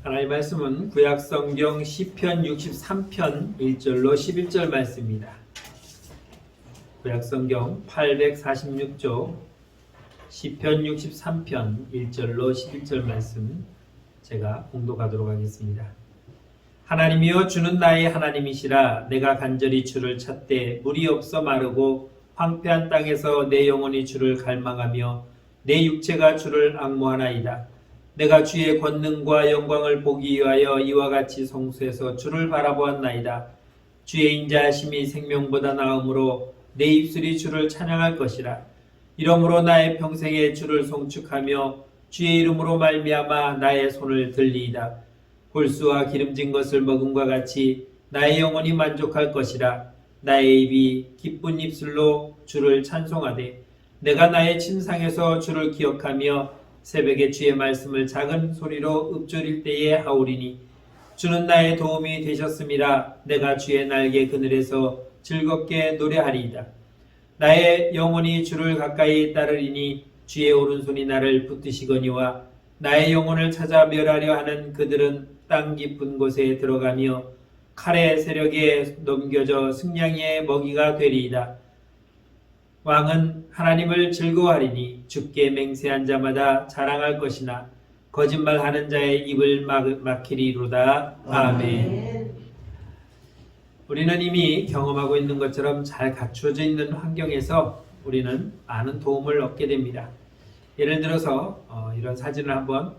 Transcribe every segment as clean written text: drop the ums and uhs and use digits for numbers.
하나님의 말씀은 구약성경 시편 63편 1절로 11절 말씀입니다. 구약성경 846조 시편 63편 1절로 11절 말씀 제가 봉독하도록 하겠습니다. 하나님이여 주는 나의 하나님이시라. 내가 간절히 주를 찾되 물이 없어 마르고 황폐한 땅에서 내 영혼이 주를 갈망하며 내 육체가 주를 앙모하나이다. 내가 주의 권능과 영광을 보기 위하여 이와 같이 성수해서 주를 바라보았나이다. 주의 인자하심이 생명보다 나음으로 내 입술이 주를 찬양할 것이라. 이러므로 나의 평생에 주를 송축하며 주의 이름으로 말미암아 나의 손을 들리이다. 골수와 기름진 것을 먹음과 같이 나의 영혼이 만족할 것이라. 나의 입이 기쁜 입술로 주를 찬송하되 내가 나의 침상에서 주를 기억하며 새벽에 주의 말씀을 작은 소리로 읊조릴 때에 하오리니 주는 나의 도움이 되셨음이라. 내가 주의 날개 그늘에서 즐겁게 노래하리이다. 나의 영혼이 주를 가까이 따르리니 주의 오른손이 나를 붙드시거니와 나의 영혼을 찾아 멸하려 하는 그들은 땅 깊은 곳에 들어가며 칼의 세력에 넘겨져 승냥이의 먹이가 되리이다. 왕은 하나님을 즐거워하리니 주께 맹세한 자마다 자랑할 것이나 거짓말하는 자의 입을 막히리로다. 아멘. 우리는 이미 경험하고 있는 것처럼 잘 갖추어져 있는 환경에서 우리는 많은 도움을 얻게 됩니다. 예를 들어서 이런 사진을 한번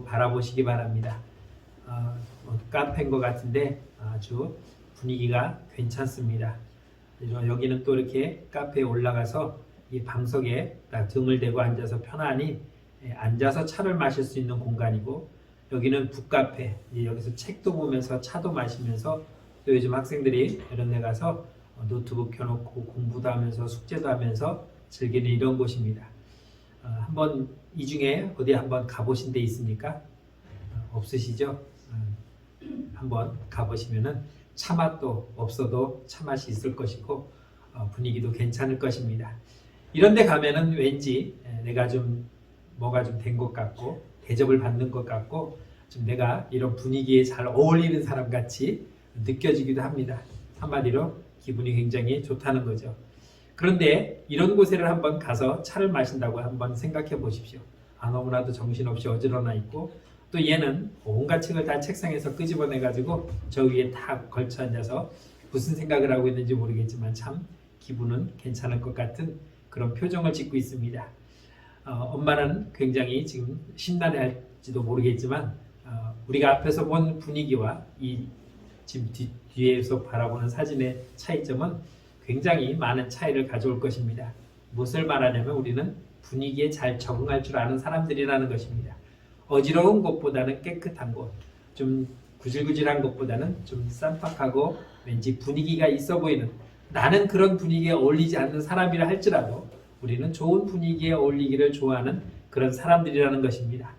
바라보시기 바랍니다. 카페인 것 같은데 아주 분위기가 괜찮습니다. 여기는 또 이렇게 카페에 올라가서 이 방석에 등을 대고 앉아서 편안히 앉아서 차를 마실 수 있는 공간이고, 여기는 북카페, 여기서 책도 보면서 차도 마시면서 또 요즘 학생들이 이런 데 가서 노트북 켜놓고 공부도 하면서 숙제도 하면서 즐기는 이런 곳입니다. 한번 이 중에 어디 한번 가보신 데 있습니까? 없으시죠? 한번 가보시면은 차 맛도 없어도 차 맛이 있을 것이고 분위기도 괜찮을 것입니다. 이런 데 가면은 왠지 내가 좀 뭐가 좀 된 것 같고 대접을 받는 것 같고 좀 내가 이런 분위기에 잘 어울리는 사람 같이 느껴지기도 합니다. 한마디로 기분이 굉장히 좋다는 거죠. 그런데 이런 곳에를 한번 가서 차를 마신다고 한번 생각해 보십시오. 너무나도 정신없이 어지러나 있고, 또 얘는 온갖 책을 다 책상에서 끄집어내 가지고 저 위에 다 걸쳐 앉아서 무슨 생각을 하고 있는지 모르겠지만 참 기분은 괜찮을 것 같은 그런 표정을 짓고 있습니다. 엄마는 굉장히 지금 심란해할지도 모르겠지만 우리가 앞에서 본 분위기와 이 지금 뒤에서 바라보는 사진의 차이점은 굉장히 많은 차이를 가져올 것입니다. 무엇을 말하냐면 우리는 분위기에 잘 적응할 줄 아는 사람들이라는 것입니다. 어지러운 곳보다는 깨끗한 곳, 좀 구질구질한 곳보다는 좀 쌈박하고 왠지 분위기가 있어 보이는, 나는 그런 분위기에 어울리지 않는 사람이라 할지라도 우리는 좋은 분위기에 어울리기를 좋아하는 그런 사람들이라는 것입니다.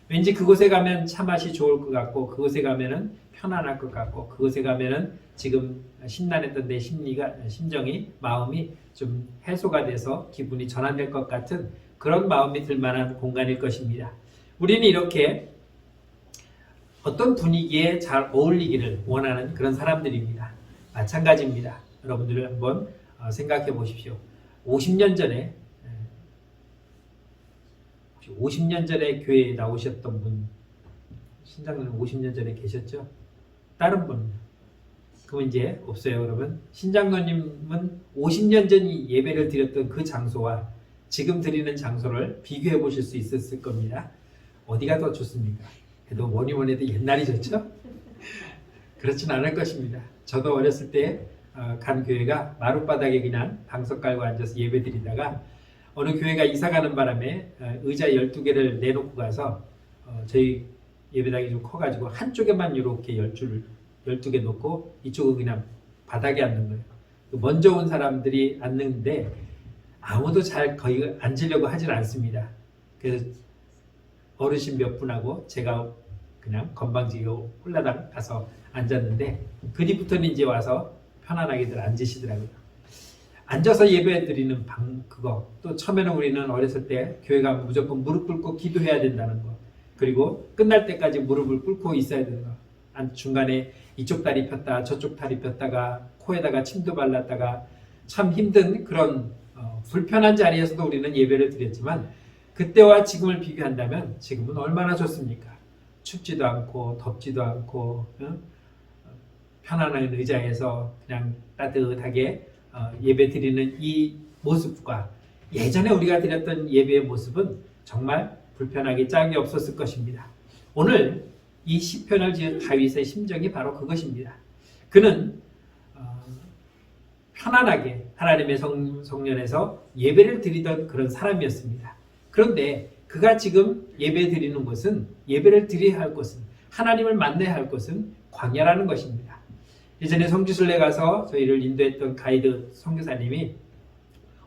왠지 그곳에 가면 차 맛이 좋을 것 같고, 그곳에 가면은 편안할 것 같고, 그곳에 가면은 지금 심란했던 내 심정이, 마음이 좀 해소가 돼서 기분이 전환될 것 같은 그런 마음이 들 만한 공간일 것입니다. 우리는 이렇게 어떤 분위기에 잘 어울리기를 원하는 그런 사람들입니다. 마찬가지입니다. 여러분들 한번 생각해 보십시오. 50년 전에 교회에 나오셨던 분, 신장로님 50년 전에 계셨죠? 다른 분, 그러면 이제 없어요. 그러면 신장로님은 50년 전 예배를 드렸던 그 장소와 지금 드리는 장소를 비교해 보실 수 있었을 겁니다. 어디가 더 좋습니까? 그래도 뭐니 해도 옛날이 좋죠? 그렇진 않을 것입니다. 저도 어렸을 때 간 교회가 마룻바닥에 그냥 방석 깔고 앉아서 예배 드리다가 어느 교회가 이사 가는 바람에 의자 12개를 내놓고 가서 저희 예배당이 좀 커가지고 한쪽에만 이렇게 12개 놓고 이쪽은 그냥 바닥에 앉는 거예요. 먼저 온 사람들이 앉는데 아무도 잘 거의 앉으려고 하질 않습니다. 그래서 어르신 몇 분하고 제가 그냥 건방지게 홀라당 가서 앉았는데 그 뒤부터는 이제 와서 편안하게들 앉으시더라고요. 앉아서 예배 드리는 그거, 또 처음에는 우리는 어렸을 때 교회 가면 무조건 무릎 꿇고 기도해야 된다는 거, 그리고 끝날 때까지 무릎을 꿇고 있어야 되는 거. 중간에 이쪽 다리 폈다 저쪽 다리 폈다가 코에다가 침도 발랐다가 참 힘든 그런 불편한 자리에서도 우리는 예배를 드렸지만 그때와 지금을 비교한다면 지금은 얼마나 좋습니까? 춥지도 않고 덥지도 않고 편안한 의자에서 그냥 따뜻하게 예배 드리는 이 모습과 예전에 우리가 드렸던 예배의 모습은 정말 불편하게 짝이 없었을 것입니다. 오늘 이 시편을 지은 다윗의 심정이 바로 그것입니다. 그는 편안하게 하나님의 성전에서 예배를 드리던 그런 사람이었습니다. 그런데 그가 지금 예배 드리는 것은 예배를 드려야 할 것은 하나님을 만나야 할 것은 광야라는 것입니다. 예전에 성지순례 가서 저희를 인도했던 가이드 선교사님이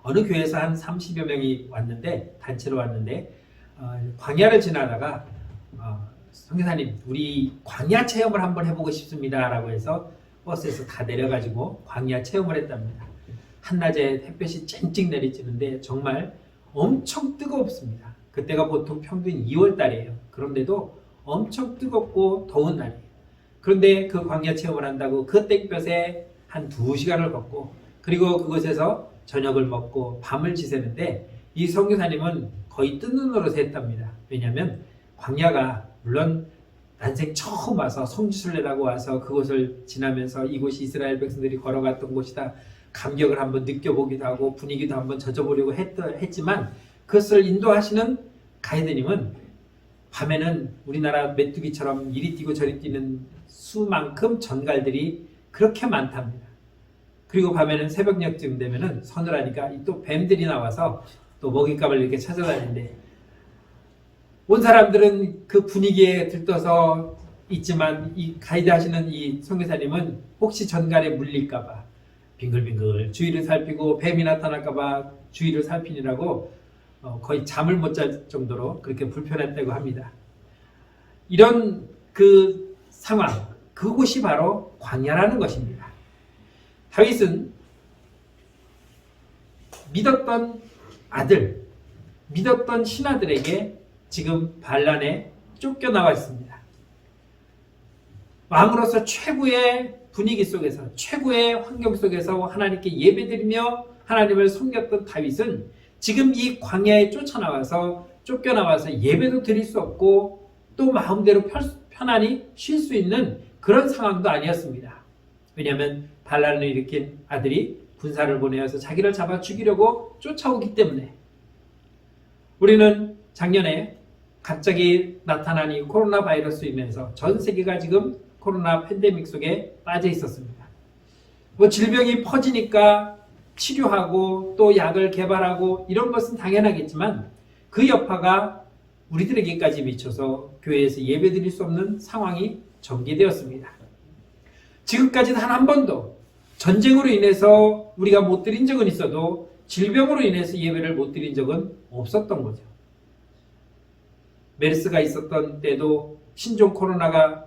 어느 교회에서 한 30여 명이 왔는데 단체로 왔는데 광야를 지나다가 선교사님 우리 광야 체험을 한번 해보고 싶습니다 라고 해서 버스에서 다 내려가지고 광야 체험을 했답니다. 한낮에 햇볕이 쨍쨍 내리쬐는데 정말 엄청 뜨겁습니다. 그때가 보통 평균 2월 달이에요. 그런데도 엄청 뜨겁고 더운 날이에요. 그런데 그 광야 체험을 한다고 그 땡볕에 한 2시간을 걷고 그리고 그곳에서 저녁을 먹고 밤을 지새는데 이 선교사님은 거의 뜬 눈으로 샜답니다. 왜냐하면 광야가 물론 난생 처음 와서 성지순례라고 와서 그곳을 지나면서 이곳이 이스라엘 백성들이 걸어갔던 곳이다. 감격을 한번 느껴보기도 하고 분위기도 한번 젖어보려고 했지만 그것을 인도하시는 가이드님은 밤에는 우리나라 메뚜기처럼 이리 뛰고 저리 뛰는 수만큼 전갈들이 그렇게 많답니다. 그리고 밤에는 새벽녘쯤 되면은 서늘하니까 또 뱀들이 나와서 또 먹잇감을 이렇게 찾아다니는데 온 사람들은 그 분위기에 들떠서 있지만 이 가이드 하시는 이 선교사님은 혹시 전갈에 물릴까봐 빙글빙글 주위를 살피고 뱀이 나타날까봐 주위를 살피느라고 거의 잠을 못 잘 정도로 그렇게 불편했다고 합니다. 이런 그 상황, 그곳이 바로 광야라는 것입니다. 다윗은 믿었던 아들, 믿었던 신하들에게 지금 반란에 쫓겨나와 있습니다. 왕으로서 최고의 분위기 속에서 최고의 환경 속에서 하나님께 예배드리며 하나님을 섬겼던 다윗은 지금 이 광야에 쫓겨나와서 예배도 드릴 수 없고 또 마음대로 편안히 쉴 수 있는 그런 상황도 아니었습니다. 왜냐하면 반란을 일으킨 아들이 군사를 보내어서 자기를 잡아 죽이려고 쫓아오기 때문에 우리는 작년에 갑자기 나타난 이 코로나 바이러스로 인해서 전 세계가 지금 코로나 팬데믹 속에 빠져 있었습니다. 질병이 퍼지니까 치료하고 또 약을 개발하고 이런 것은 당연하겠지만 그 여파가 우리들에게까지 미쳐서 교회에서 예배드릴 수 없는 상황이 전개되었습니다. 지금까지 단 한 번도 전쟁으로 인해서 우리가 못 드린 적은 있어도 질병으로 인해서 예배를 못 드린 적은 없었던 거죠. 메르스가 있었던 때도 신종 코로나가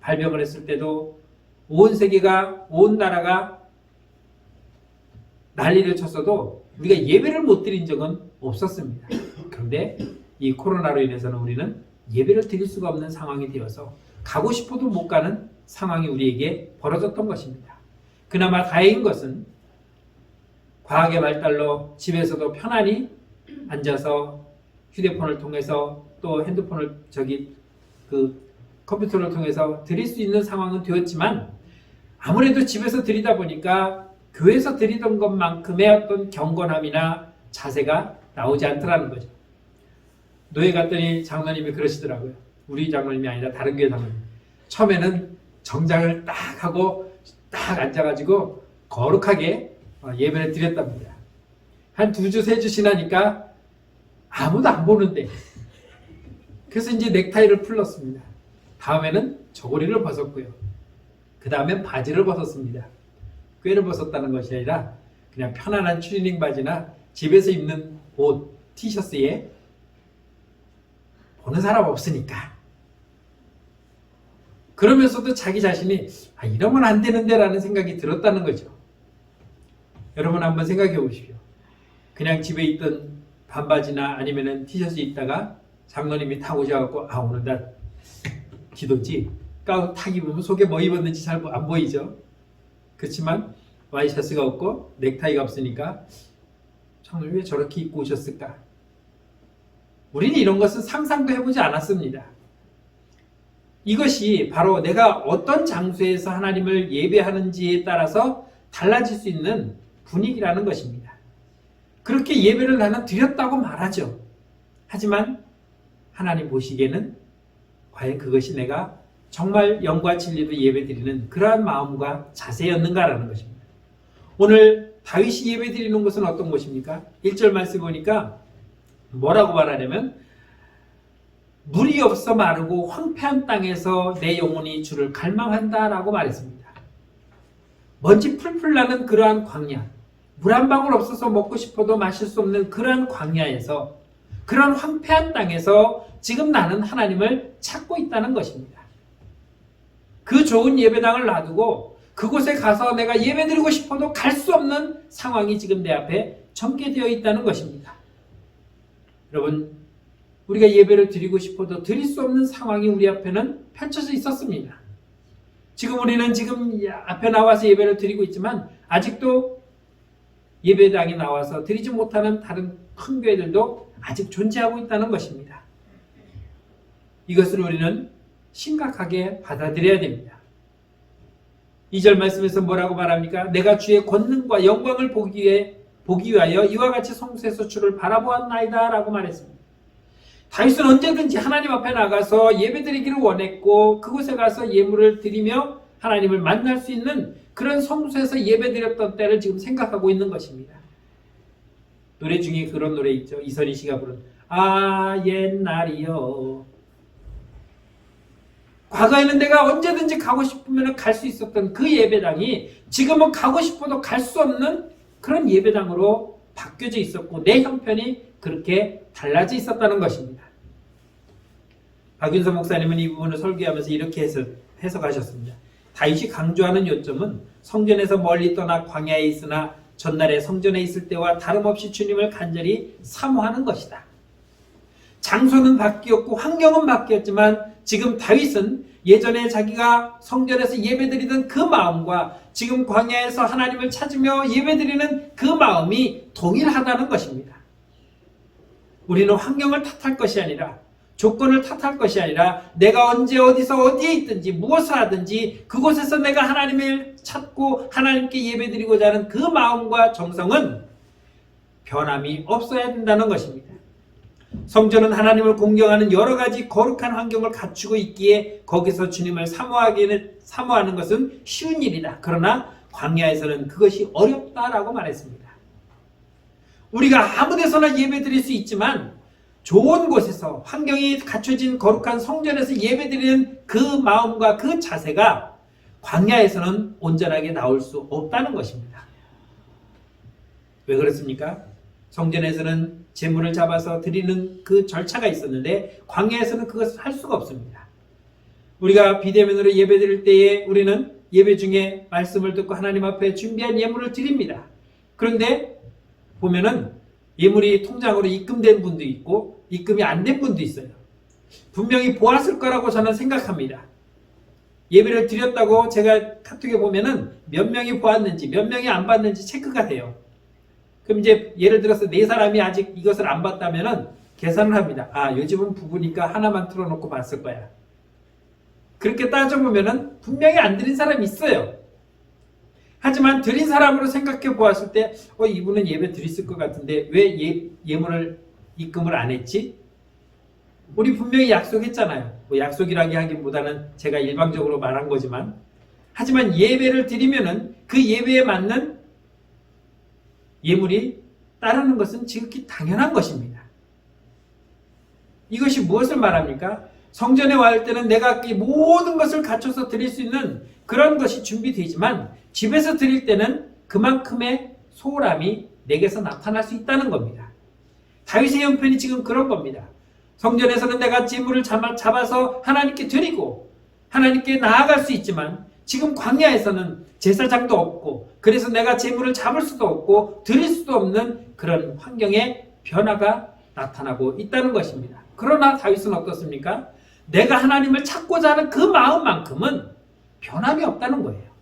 발병을 했을 때도 온 세계가 온 나라가 난리를 쳤어도 우리가 예배를 못 드린 적은 없었습니다. 그런데 이 코로나로 인해서는 우리는 예배를 드릴 수가 없는 상황이 되어서 가고 싶어도 못 가는 상황이 우리에게 벌어졌던 것입니다. 그나마 다행인 것은 과학의 발달로 집에서도 편안히 앉아서 휴대폰을 통해서 또 핸드폰을 컴퓨터를 통해서 드릴 수 있는 상황은 되었지만 아무래도 집에서 드리다 보니까 교회에서 드리던 것만큼의 어떤 경건함이나 자세가 나오지 않더라는 거죠. 노예 갔더니 장로님이 그러시더라고요. 우리 장로님이 아니라 다른 교회 장로님. 처음에는 정장을 딱 하고 딱 앉아가지고 거룩하게 예배를 드렸답니다. 한 2주, 3주 지나니까 아무도 안 보는데 그래서 이제 넥타이를 풀렀습니다. 다음에는 저고리를 벗었고요. 그 다음엔 바지를 벗었습니다. 꾀를 벗었다는 것이 아니라 그냥 편안한 추리닝 바지나 집에서 입는 옷, 티셔츠에 보는 사람 없으니까. 그러면서도 자기 자신이 이러면 안 되는데 라는 생각이 들었다는 거죠. 여러분 한번 생각해 보십시오. 그냥 집에 있던 반바지나 아니면 티셔츠 입다가 장로님이 탁 오셔갖고 오늘 나 기도지 탁 입으면 속에 뭐 입었는지 잘 안 보이죠. 그렇지만 와이셔츠가 없고 넥타이가 없으니까 장로님 왜 저렇게 입고 오셨을까? 우리는 이런 것은 상상도 해보지 않았습니다. 이것이 바로 내가 어떤 장소에서 하나님을 예배하는지에 따라서 달라질 수 있는 분위기라는 것입니다. 그렇게 예배를 나는 드렸다고 말하죠. 하지만 하나님 보시기에는 과연 그것이 내가 정말 영과 진리로 예배드리는 그러한 마음과 자세였는가라는 것입니다. 오늘 다윗이 예배드리는 것은 어떤 것입니까? 1절 말씀 보니까 뭐라고 말하냐면 물이 없어 마르고 황폐한 땅에서 내 영혼이 주를 갈망한다라고 말했습니다. 먼지 풀풀 나는 그러한 광야, 물 한 방울 없어서 먹고 싶어도 마실 수 없는 그러한 광야에서, 그러한 황폐한 땅에서 지금 나는 하나님을 찾고 있다는 것입니다. 그 좋은 예배당을 놔두고 그곳에 가서 내가 예배드리고 싶어도 갈 수 없는 상황이 지금 내 앞에 전개되어 있다는 것입니다. 여러분, 우리가 예배를 드리고 싶어도 드릴 수 없는 상황이 우리 앞에는 펼쳐져 있었습니다. 지금 우리는 지금 앞에 나와서 예배를 드리고 있지만 아직도 예배당에 나와서 드리지 못하는 다른 큰 교회들도 아직 존재하고 있다는 것입니다. 이것을 우리는 심각하게 받아들여야 됩니다. 2절 말씀에서 뭐라고 말합니까? 내가 주의 권능과 영광을 보기 위하여 이와 같이 성소에서 주를 바라보았나이다 라고 말했습니다. 다윗은 언제든지 하나님 앞에 나가서 예배드리기를 원했고 그곳에 가서 예물을 드리며 하나님을 만날 수 있는 그런 성소에서 예배드렸던 때를 지금 생각하고 있는 것입니다. 노래 중에 그런 노래 있죠. 이선희 씨가 부른 옛날이요. 과거에는 내가 언제든지 가고 싶으면 갈 수 있었던 그 예배당이 지금은 가고 싶어도 갈 수 없는 그런 예배당으로 바뀌어져 있었고 내 형편이 그렇게 달라져 있었다는 것입니다. 박윤서 목사님은 이 부분을 설교하면서 이렇게 해석하셨습니다. 다윗이 강조하는 요점은 성전에서 멀리 떠나 광야에 있으나 전날에 성전에 있을 때와 다름없이 주님을 간절히 사모하는 것이다. 장소는 바뀌었고 환경은 바뀌었지만 지금 다윗은 예전에 자기가 성전에서 예배드리던 그 마음과 지금 광야에서 하나님을 찾으며 예배드리는 그 마음이 동일하다는 것입니다. 우리는 환경을 탓할 것이 아니라 조건을 탓할 것이 아니라 내가 언제 어디서 어디에 있든지 무엇을 하든지 그곳에서 내가 하나님을 찾고 하나님께 예배드리고자 하는 그 마음과 정성은 변함이 없어야 된다는 것입니다. 성전은 하나님을 공경하는 여러 가지 거룩한 환경을 갖추고 있기에 거기서 주님을 사모하는 것은 쉬운 일이다. 그러나 광야에서는 그것이 어렵다라고 말했습니다. 우리가 아무 데서나 예배드릴 수 있지만 좋은 곳에서 환경이 갖춰진 거룩한 성전에서 예배드리는 그 마음과 그 자세가 광야에서는 온전하게 나올 수 없다는 것입니다. 왜 그렇습니까? 성전에서는 제물을 잡아서 드리는 그 절차가 있었는데 광야에서는 그것을 할 수가 없습니다. 우리가 비대면으로 예배드릴 때에 우리는 예배 중에 말씀을 듣고 하나님 앞에 준비한 예물을 드립니다. 그런데 보면은 예물이 통장으로 입금된 분도 있고 입금이 안 된 분도 있어요. 분명히 보았을 거라고 저는 생각합니다. 예배를 드렸다고 제가 카톡에 보면은 몇 명이 보았는지 몇 명이 안 봤는지 체크가 돼요. 그럼 이제 예를 들어서 4사람이 아직 이것을 안 봤다면은 계산을 합니다. 요즘은 부부니까 하나만 틀어놓고 봤을 거야. 그렇게 따져보면은 분명히 안 드린 사람이 있어요. 하지만 드린 사람으로 생각해 보았을 때 이분은 예배 드렸을 것 같은데 왜 예물을 입금을 안 했지? 우리 분명히 약속했잖아요. 약속이라기 하기보다는 제가 일방적으로 말한 거지만 하지만 예배를 드리면은 그 예배에 맞는 예물이 따르는 것은 지극히 당연한 것입니다. 이것이 무엇을 말합니까? 성전에 와 때는 내가 이 모든 것을 갖춰서 드릴 수 있는 그런 것이 준비되지만 집에서 드릴 때는 그만큼의 소홀함이 내게서 나타날 수 있다는 겁니다. 다윗의 형편이 지금 그런 겁니다. 성전에서는 내가 제물을 잡아서 하나님께 드리고 하나님께 나아갈 수 있지만 지금 광야에서는 제사장도 없고 그래서 내가 제물을 잡을 수도 없고 드릴 수도 없는 그런 환경의 변화가 나타나고 있다는 것입니다. 그러나 다윗은 어떻습니까? 내가 하나님을 찾고자 하는 그 마음만큼은 변함이 없다는 거예요.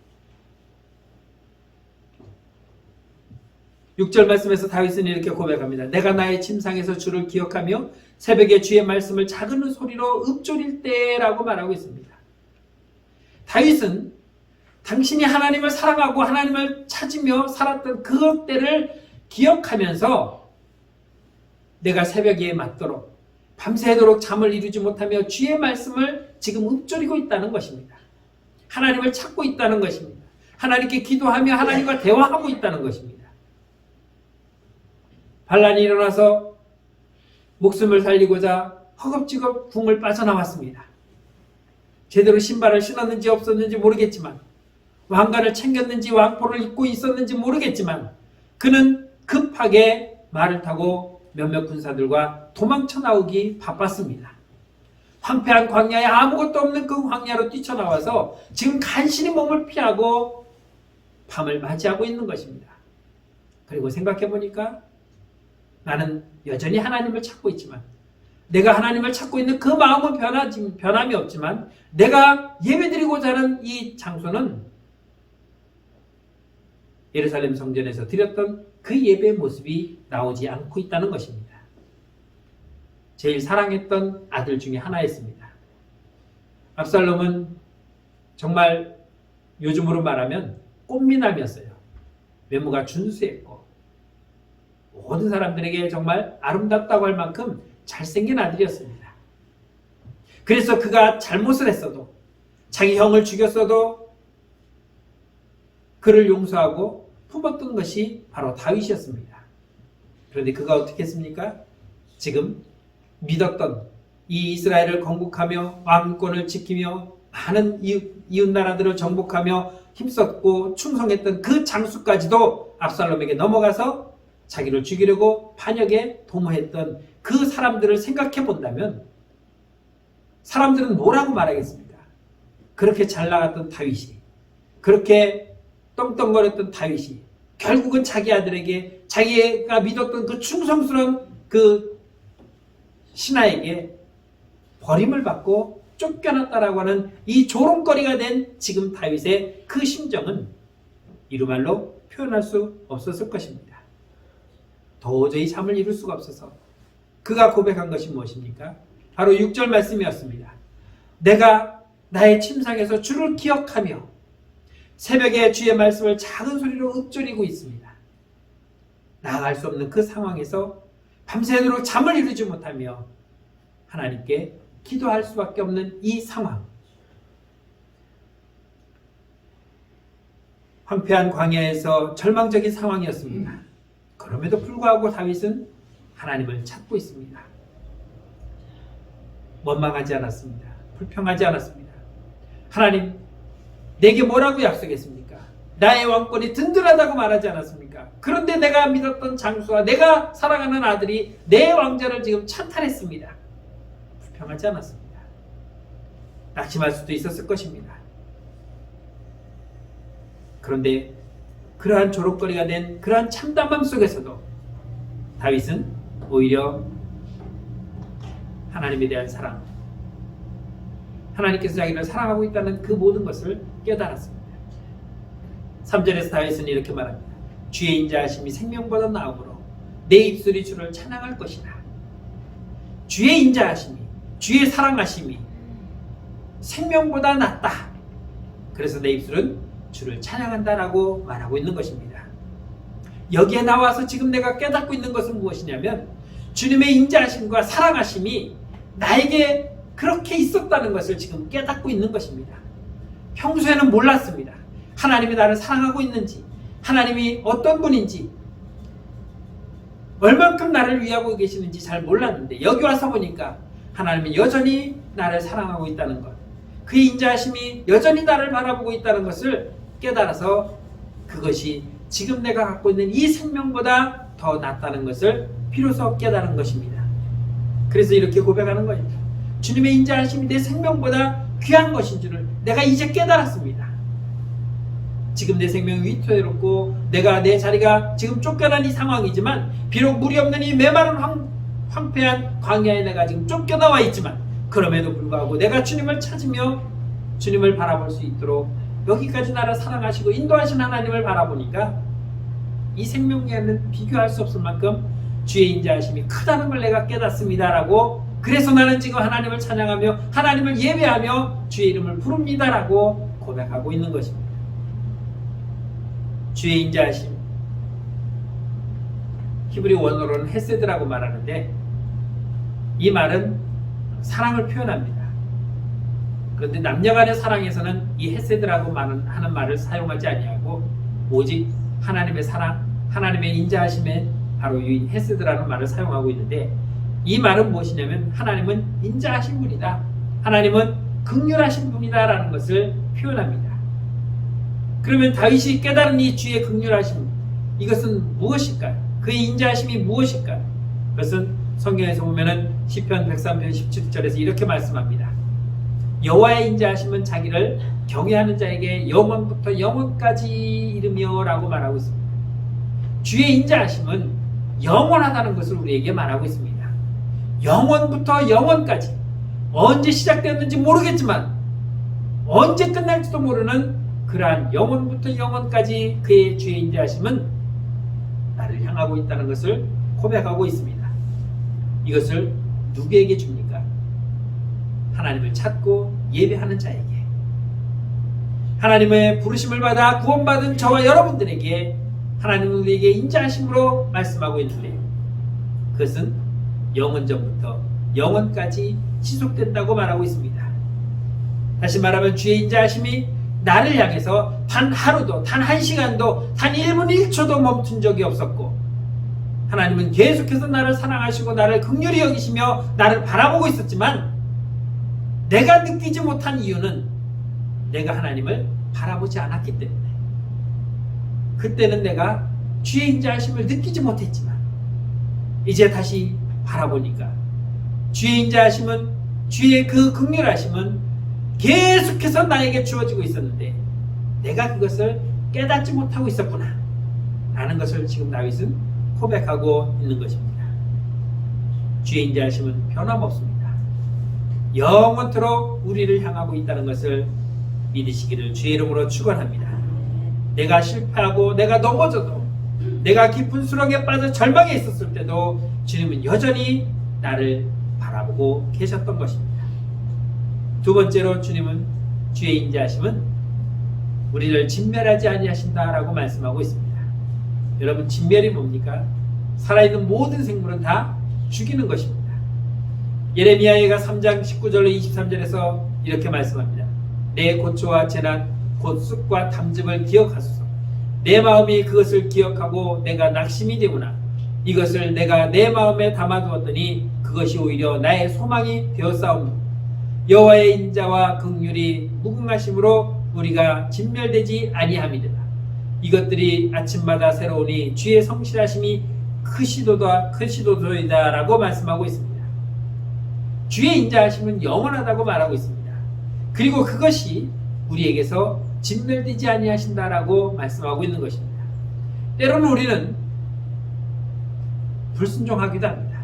6절 말씀에서 다윗은 이렇게 고백합니다. 내가 나의 침상에서 주를 기억하며 새벽에 주의 말씀을 작은 소리로 읊조릴 때라고 말하고 있습니다. 다윗은 당신이 하나님을 사랑하고 하나님을 찾으며 살았던 그 때를 기억하면서 내가 새벽에 맞도록 밤새도록 잠을 이루지 못하며 주의 말씀을 지금 읊조리고 있다는 것입니다. 하나님을 찾고 있다는 것입니다. 하나님께 기도하며 하나님과 대화하고 있다는 것입니다. 반란이 일어나서 목숨을 살리고자 허겁지겁 궁을 빠져나왔습니다. 제대로 신발을 신었는지 없었는지 모르겠지만, 왕관을 챙겼는지 왕포를 입고 있었는지 모르겠지만, 그는 급하게 말을 타고 몇몇 군사들과 도망쳐 나오기 바빴습니다. 황폐한 광야에 아무것도 없는 그 광야로 뛰쳐나와서 지금 간신히 몸을 피하고 밤을 맞이하고 있는 것입니다. 그리고 생각해 보니까 나는 여전히 하나님을 찾고 있지만, 내가 하나님을 찾고 있는 그 마음은 변함이 없지만, 내가 예배드리고자 하는 이 장소는 예루살렘 성전에서 드렸던 그 예배의 모습이 나오지 않고 있다는 것입니다. 제일 사랑했던 아들 중에 하나였습니다. 압살롬은 정말 요즘으로 말하면 꽃미남이었어요. 외모가 준수했고 모든 사람들에게 정말 아름답다고 할 만큼 잘생긴 아들이었습니다. 그래서 그가 잘못을 했어도, 자기 형을 죽였어도 그를 용서하고 품었던 것이 바로 다윗이었습니다. 그런데 그가 어떻게 했습니까? 지금 믿었던 이 이스라엘을 건국하며 왕권을 지키며 많은 이웃 나라들을 정복하며 힘썼고 충성했던 그 장수까지도 압살롬에게 넘어가서 자기를 죽이려고 반역에 도모했던 그 사람들을 생각해 본다면 사람들은 뭐라고 말하겠습니까? 그렇게 잘 나갔던 다윗이, 그렇게 떵떵거렸던 다윗이 결국은 자기 아들에게, 자기가 믿었던 그 충성스러운 그 신하에게 버림을 받고 쫓겨났다라고 하는 이 조롱거리가 된 지금 다윗의 그 심정은 이루말로 표현할 수 없었을 것입니다. 도저히 잠을 이룰 수가 없어서 그가 고백한 것이 무엇입니까? 바로 6절 말씀이었습니다. 내가 나의 침상에서 주를 기억하며 새벽에 주의 말씀을 작은 소리로 읊조리고 있습니다. 나아갈 수 없는 그 상황에서 밤새도록 잠을 이루지 못하며 하나님께 기도할 수밖에 없는 이 상황. 황폐한 광야에서 절망적인 상황이었습니다. 그럼에도 불구하고 다윗은 하나님을 찾고 있습니다. 원망하지 않았습니다. 불평하지 않았습니다. 하나님, 내게 뭐라고 약속했습니까? 나의 왕권이 든든하다고 말하지 않았습니까? 그런데 내가 믿었던 장수와 내가 사랑하는 아들이 내 왕자를 지금 찬탈했습니다. 불평하지 않았습니다. 낙심할 수도 있었을 것입니다. 그런데 그러한 조롱거리가 된 그러한 참담함 속에서도 다윗은 오히려 하나님에 대한 사랑, 하나님께서 자기를 사랑하고 있다는 그 모든 것을 깨달았습니다. 3절에서 다윗은 이렇게 말합니다. 주의 인자하심이 생명보다 나음으로 내 입술이 주를 찬양할 것이다. 주의 인자하심이, 주의 사랑하심이 생명보다 낫다. 그래서 내 입술은 주를 찬양한다라고 말하고 있는 것입니다. 여기에 나와서 지금 내가 깨닫고 있는 것은 무엇이냐면 주님의 인자하심과 사랑하심이 나에게 그렇게 있었다는 것을 지금 깨닫고 있는 것입니다. 평소에는 몰랐습니다. 하나님이 나를 사랑하고 있는지, 하나님이 어떤 분인지, 얼만큼 나를 위하고 계시는지 잘 몰랐는데 여기 와서 보니까 하나님이 여전히 나를 사랑하고 있다는 것, 그의 인자하심이 여전히 나를 바라보고 있다는 것을 깨달아서 그것이 지금 내가 갖고 있는 이 생명보다 더 낫다는 것을 비로소 깨달은 것입니다. 그래서 이렇게 고백하는 겁니다. 주님의 인자하심이 내 생명보다 귀한 것인 줄을 내가 이제 깨달았습니다. 지금 내 생명이 위태롭고 내가 내 자리가 지금 쫓겨난 이 상황이지만 비록 물이 없는 이 메마른 황폐한 광야에 내가 지금 쫓겨나와 있지만 그럼에도 불구하고 내가 주님을 찾으며 주님을 바라볼 수 있도록 여기까지 나를 사랑하시고 인도하신 하나님을 바라보니까 이 생명과는 비교할 수 없을 만큼 주의 인자하심이 크다는 걸 내가 깨닫습니다라고, 그래서 나는 지금 하나님을 찬양하며 하나님을 예배하며 주의 이름을 부릅니다라고 고백하고 있는 것입니다. 주의 인자하심, 히브리 원어로는 헤세드라고 말하는데 이 말은 사랑을 표현합니다. 그런데 남녀간의 사랑에서는 이 헤세드라고 하는 말을 사용하지 아니하고 오직 하나님의 사랑, 하나님의 인자하심에 바로 이 헤세드라는 말을 사용하고 있는데, 이 말은 무엇이냐면 하나님은 인자하신 분이다, 하나님은 긍휼하신 분이다 라는 것을 표현합니다. 그러면 다윗이 깨달은 이 주의 긍휼하심, 이것은 무엇일까요? 그의 인자하심이 무엇일까요? 그것은 성경에서 보면은 시편 103편 17절에서 이렇게 말씀합니다. 여호와의 인자하심은 자기를 경외하는 자에게 영원부터 영원까지 이르며 라고 말하고 있습니다. 주의 인자하심은 영원하다는 것을 우리에게 말하고 있습니다. 영원부터 영원까지, 언제 시작되었는지 모르겠지만 언제 끝날지도 모르는 그러한 영원부터 영원까지 그의 주의 인자하심은 나를 향하고 있다는 것을 고백하고 있습니다. 이것을 누구에게 줍니까? 하나님을 찾고 예배하는 자에게, 하나님의 부르심을 받아 구원받은 저와 여러분들에게 하나님은 우리에게 인자하심으로 말씀하고 있는데, 그것은 영원전부터 영원까지 지속된다고 말하고 있습니다. 다시 말하면 주의 인자하심이 나를 향해서 단 하루도, 단 한 시간도, 단 1분 1초도 멈춘 적이 없었고, 하나님은 계속해서 나를 사랑하시고 나를 긍휼히 여기시며 나를 바라보고 있었지만, 내가 느끼지 못한 이유는 내가 하나님을 바라보지 않았기 때문에, 그때는 내가 주의 인자하심을 느끼지 못했지만 이제 다시 바라보니까 주의 인자하심은, 주의 그 긍휼하심은 계속해서 나에게 주어지고 있었는데 내가 그것을 깨닫지 못하고 있었구나 라는 것을 지금 다윗은 고백하고 있는 것입니다. 주의 인자하심은 변함없습니다. 영원토록 우리를 향하고 있다는 것을 믿으시기를 주의 이름으로 축원합니다. 내가 실패하고 내가 넘어져도, 내가 깊은 수렁에 빠져 절망에 있었을 때도 주님은 여전히 나를 바라보고 계셨던 것입니다. 두 번째로 주님은, 주의 인자하심은 우리를 진멸하지 아니하신다라고 말씀하고 있습니다. 여러분, 진멸이 뭡니까? 살아있는 모든 생물은 다 죽이는 것입니다. 예레미야가 3장 19절로 23절에서 이렇게 말씀합니다. 내 고초와 재난 곧 쑥과 담즙을 기억하소서. 내 마음이 그것을 기억하고 내가 낙심이 되구나. 이것을 내가 내 마음에 담아두었더니 그것이 오히려 나의 소망이 되었사옵니다. 여호와의 인자와 긍휼이 무궁하심으로 우리가 진멸되지 아니함이니라. 이것들이 아침마다 새로우니 주의 성실하심이 크시도이다 라고 말씀하고 있습니다. 주의 인자하심은 영원하다고 말하고 있습니다. 그리고 그것이 우리에게서 진멸되지 아니하신다라고 말씀하고 있는 것입니다. 때로는 우리는 불순종하기도 합니다.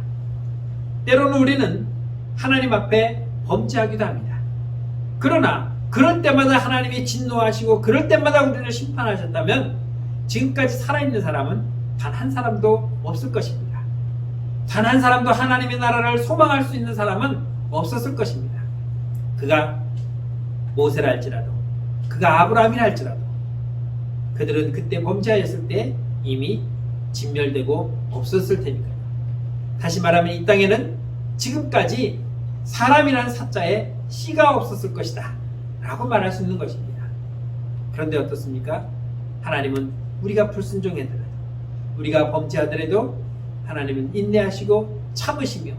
때로는 우리는 하나님 앞에 범죄하기도 합니다. 그러나 그럴 때마다 하나님이 진노하시고 그럴 때마다 우리를 심판하셨다면 지금까지 살아있는 사람은 단 한 사람도 없을 것입니다. 단 한 사람도 하나님의 나라를 소망할 수 있는 사람은 없었을 것입니다. 그가 모세라 할지라도, 그가 아브라함이라 할지라도 그들은 그때 범죄하였을 때 이미 진멸되고 없었을 테니까요. 다시 말하면 이 땅에는 지금까지 사람이라는 사자에 씨가 없었을 것이다 라고 말할 수 있는 것입니다. 그런데 어떻습니까? 하나님은 우리가 불순종하더라도, 우리가 범죄하더라도 하나님은 인내하시고 참으시며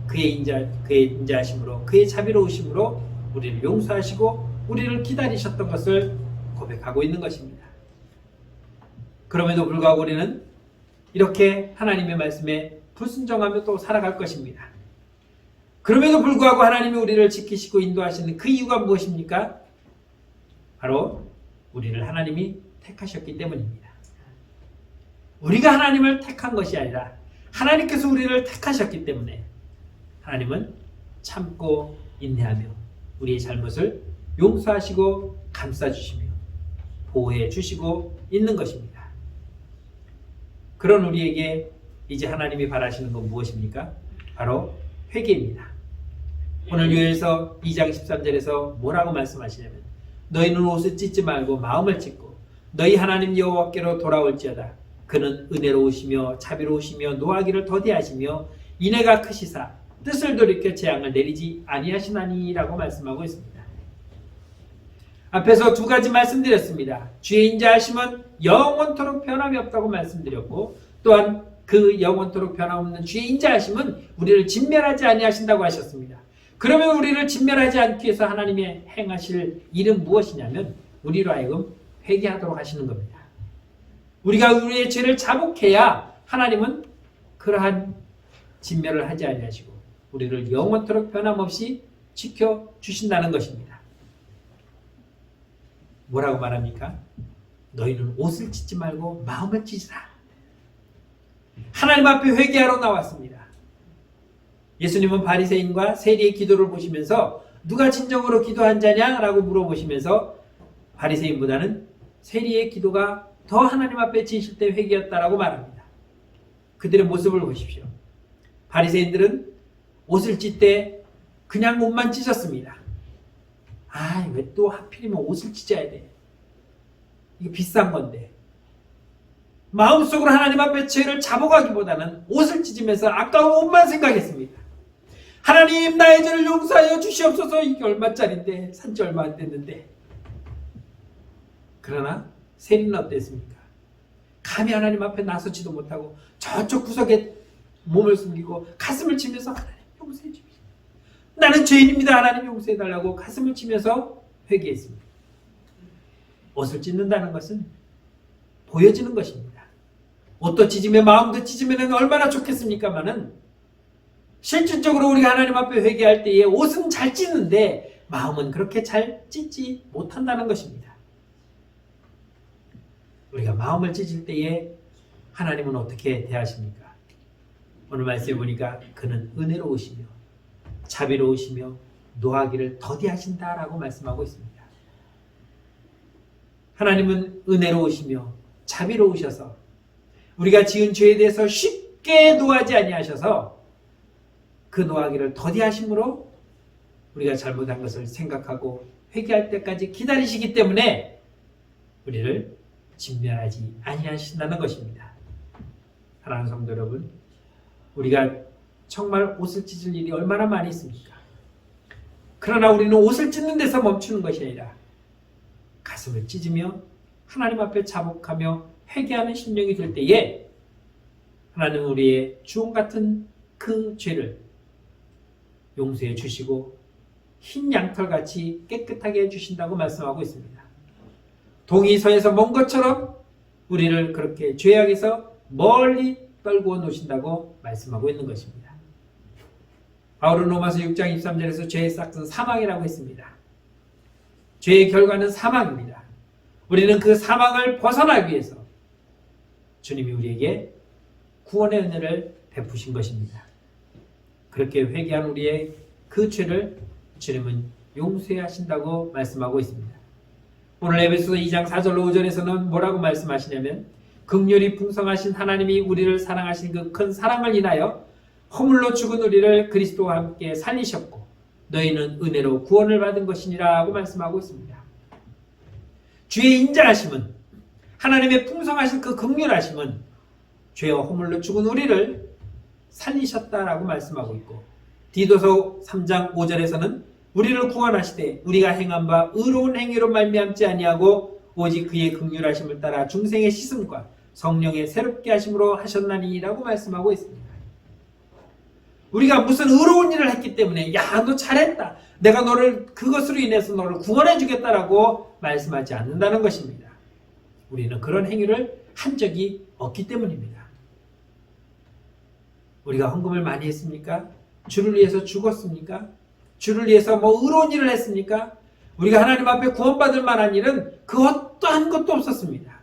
그의 인자하심으로, 그의 자비로우심으로 우리를 용서하시고 우리를 기다리셨던 것을 고백하고 있는 것입니다. 그럼에도 불구하고 우리는 이렇게 하나님의 말씀에 불순종하며 또 살아갈 것입니다. 그럼에도 불구하고 하나님이 우리를 지키시고 인도하시는 그 이유가 무엇입니까? 바로 우리를 하나님이 택하셨기 때문입니다. 우리가 하나님을 택한 것이 아니라 하나님께서 우리를 택하셨기 때문에 하나님은 참고 인내하며 우리의 잘못을 용서하시고 감싸주시며 보호해 주시고 있는 것입니다. 그런 우리에게 이제 하나님이 바라시는 건 무엇입니까? 바로 회개입니다. 오늘 요엘서 2장 13절에서 뭐라고 말씀하시냐면 너희는 옷을 찢지 말고 마음을 찢고 너희 하나님 여호와께로 돌아올지어다. 그는 은혜로우시며 자비로우시며 노하기를 더디하시며 인애가 크시사 뜻을 돌이켜 재앙을 내리지 아니하시나니라고 말씀하고 있습니다. 앞에서 두 가지 말씀드렸습니다. 주의 인자하심은 영원토록 변함이 없다고 말씀드렸고 또한 그 영원토록 변함없는 주의 인자하심은 우리를 진멸하지 아니하신다고 하셨습니다. 그러면 우리를 진멸하지 않기 위해서 하나님의 행하실 일은 무엇이냐면 우리로 하여금 회개하도록 하시는 겁니다. 우리가 우리의 죄를 자복해야 하나님은 그러한 진멸을 하지 아니하시고 우리를 영원토록 변함없이 지켜주신다는 것입니다. 뭐라고 말합니까? 너희는 옷을 찢지 말고 마음을 찢으라. 하나님 앞에 회개하러 나왔습니다. 예수님은 바리새인과 세리의 기도를 보시면서 누가 진정으로 기도한 자냐라고 물어보시면서 바리새인보다는 세리의 기도가 더 하나님 앞에 지실 때 회개였다라고 말합니다. 그들의 모습을 보십시오. 바리새인들은 옷을 찢 때 그냥 옷만 찢었습니다. 왜 또 하필이면 옷을 찢어야 돼? 이거 비싼 건데. 마음속으로 하나님 앞에 죄를 자복하기보다는 옷을 찢으면서 아까운 옷만 생각했습니다. 하나님 나의 죄를 용서하여 주시옵소서. 이게 얼마짜린데 산지 얼마 안 됐는데. 그러나 세리는 어땠습니까? 감히 하나님 앞에 나서지도 못하고 저쪽 구석에 몸을 숨기고 가슴을 치면서 하나님 용서해 주십시오. 나는 죄인입니다. 하나님 용서해 달라고 가슴을 치면서 회개했습니다. 옷을 찢는다는 것은 보여지는 것입니다. 옷도 찢으면 마음도 찢으면 얼마나 좋겠습니까마는 실질적으로 우리가 하나님 앞에 회개할 때에 옷은 잘 찢는데 마음은 그렇게 잘 찢지 못한다는 것입니다. 우리가 마음을 찢을 때에 하나님은 어떻게 대하십니까? 오늘 말씀해 보니까 그는 은혜로우시며 자비로우시며 노하기를 더디하신다라고 말씀하고 있습니다. 하나님은 은혜로우시며 자비로우셔서 우리가 지은 죄에 대해서 쉽게 노하지 아니하셔서 그 노하기를 더디하심으로 우리가 잘못한 것을 생각하고 회개할 때까지 기다리시기 때문에 우리를 진멸하지 아니하신다는 것입니다. 사랑하는 성도 여러분, 우리가 정말 옷을 찢을 일이 얼마나 많이 있습니까? 그러나 우리는 옷을 찢는 데서 멈추는 것이 아니라 가슴을 찢으며 하나님 앞에 자복하며 회개하는 심령이 될 때에 하나님은 우리의 주홍 같은 그 죄를 용서해 주시고 흰 양털같이 깨끗하게 해주신다고 말씀하고 있습니다. 동이 서에서 먼 것처럼 우리를 그렇게 죄악에서 멀리 떨구어 놓으신다고 말씀하고 있는 것입니다. 바울은 로마서 6장 23절에서 죄의 싹은 사망이라고 했습니다. 죄의 결과는 사망입니다. 우리는 그 사망을 벗어나기 위해서 주님이 우리에게 구원의 은혜를 베푸신 것입니다. 그렇게 회개한 우리의 그 죄를 주님은 용서해 하신다고 말씀하고 있습니다. 오늘 에베소서 2장 4절로 5절에서는 뭐라고 말씀하시냐면 긍휼이 풍성하신 하나님이 우리를 사랑하신 그 큰 사랑을 인하여 허물로 죽은 우리를 그리스도와 함께 살리셨고 너희는 은혜로 구원을 받은 것이니라 하고 말씀하고 있습니다. 주의 인자하심은 하나님의 풍성하신 그 긍휼하심은 죄와 허물로 죽은 우리를 살리셨다라고 말씀하고 있고 디도서 3장 5절에서는 우리를 구원하시되 우리가 행한 바 의로운 행위로 말미암지 아니하고 오직 그의 긍휼하심을 따라 중생의 씻음과 성령의 새롭게 하심으로 하셨나니라고 말씀하고 있습니다. 우리가 무슨 의로운 일을 했기 때문에 야, 너 잘했다. 내가 너를 그것으로 인해서 너를 구원해 주겠다라고 말씀하지 않는다는 것입니다. 우리는 그런 행위를 한 적이 없기 때문입니다. 우리가 헌금을 많이 했습니까? 주를 위해서 죽었습니까? 주를 위해서 의로운 일을 했습니까? 우리가 하나님 앞에 구원받을 만한 일은 그 어떠한 것도 없었습니다.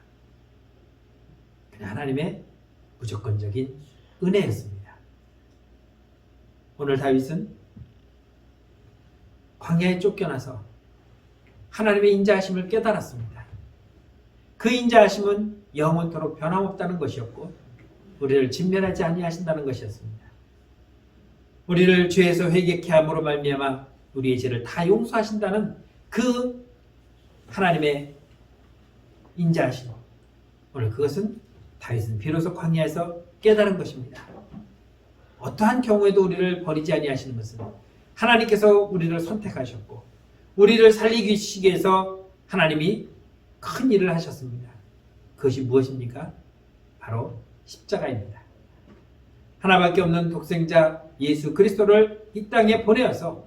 그냥 하나님의 무조건적인 은혜였습니다. 오늘 다윗은 광야에 쫓겨나서 하나님의 인자하심을 깨달았습니다. 그 인자하심은 영원토록 변함없다는 것이었고 우리를 진멸하지 아니하신다는 것이었습니다. 우리를 죄에서 회개케 함으로 말미암아 우리의 죄를 다 용서하신다는 그 하나님의 인자하심, 오늘 그것은 다윗은 비로소 광야에서 깨달은 것입니다. 어떠한 경우에도 우리를 버리지 아니하시는 것은 하나님께서 우리를 선택하셨고 우리를 살리기 위해서 하나님이 큰 일을 하셨습니다. 그것이 무엇입니까? 바로 십자가입니다. 하나밖에 없는 독생자 예수 그리스도를 이 땅에 보내어서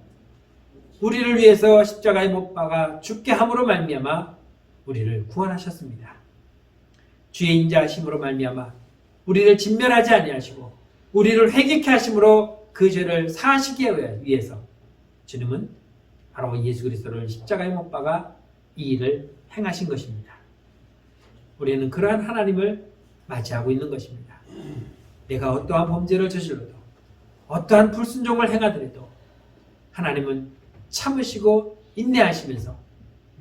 우리를 위해서 십자가에 못 박아 죽게 함으로 말미암아 우리를 구원하셨습니다. 주의 인자하심으로 말미암아 우리를 진멸하지 아니하시고 우리를 회개케 하심으로 그 죄를 사하시기 위해서 주님은 바로 예수 그리스도를 십자가에 못 박아 이 일을 행하신 것입니다. 우리는 그러한 하나님을 맞이하고 있는 것입니다. 내가 어떠한 범죄를 저질러도 어떠한 불순종을 행하더라도 하나님은 참으시고 인내하시면서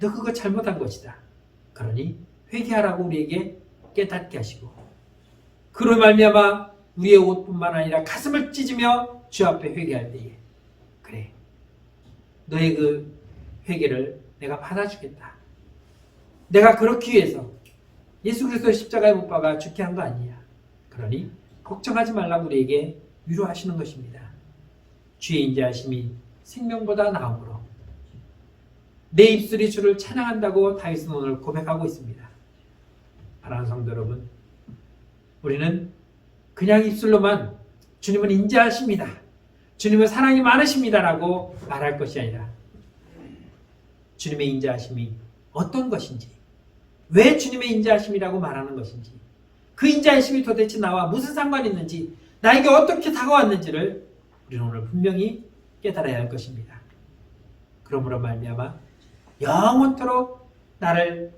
너 그거 잘못한 것이다. 그러니 회개하라고 우리에게 깨닫게 하시고 그로 말미암아 우리의 옷뿐만 아니라 가슴을 찢으며 주 앞에 회개할 때에 그래 너의 그 회개를 내가 받아주겠다. 내가 그렇기 위해서 예수 그리스도의 십자가에 못 박아 죽게 한 거 아니야. 그러니 걱정하지 말라고 우리에게 위로하시는 것입니다. 주의 인자하심이 생명보다 나음으로 내 입술이 주를 찬양한다고 다윗은 오늘 고백하고 있습니다. 사랑하는 성도 여러분, 우리는 그냥 입술로만 주님은 인자하십니다. 주님은 사랑이 많으십니다라고 말할 것이 아니라 주님의 인자하심이 어떤 것인지, 왜 주님의 인자하심이라고 말하는 것인지, 그 인자하심이 도대체 나와 무슨 상관이 있는지, 나에게 어떻게 다가왔는지를 우리는 오늘 분명히 깨달아야 할 것입니다. 그러므로 말미암아 영원토록 나를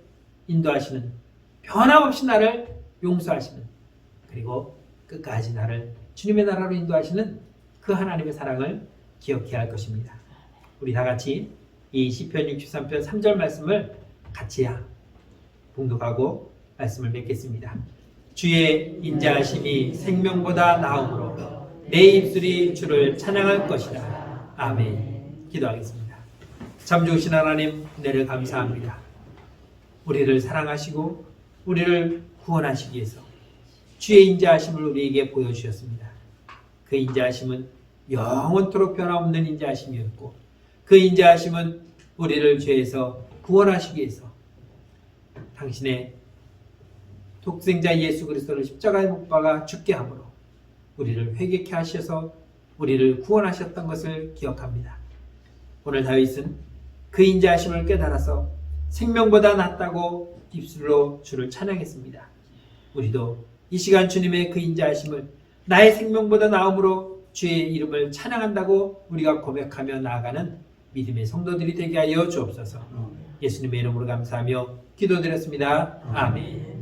인도하시는, 변함없이 나를 용서하시는, 그리고 끝까지 나를 주님의 나라로 인도하시는 그 하나님의 사랑을 기억해야 할 것입니다. 우리 다 같이 이 시편 63편 3절 말씀을 같이 봉독하고 말씀을 맺겠습니다. 주의 인자하심이 생명보다 나음으로 내 입술이 주를 찬양할 것이다. 아멘. 기도하겠습니다. 참 좋으신 하나님, 은혜를 감사합니다. 우리를 사랑하시고 우리를 구원하시기 위해서 주의 인자하심을 우리에게 보여주셨습니다. 그 인자하심은 영원토록 변함없는 인자하심이었고 그 인자하심은 우리를 죄에서 구원하시기 위해서 당신의 독생자 예수 그리스도를 십자가에 못 박아 죽게 함으로 우리를 회개케 하셔서 우리를 구원하셨던 것을 기억합니다. 오늘 다윗은 그 인자하심을 깨달아서 생명보다 낫다고 입술로 주를 찬양했습니다. 우리도 이 시간 주님의 그 인자하심을 나의 생명보다 나음으로 주의 이름을 찬양한다고 우리가 고백하며 나아가는 믿음의 성도들이 되게 하여 주옵소서. 예수님의 이름으로 감사하며 기도드렸습니다. 아멘.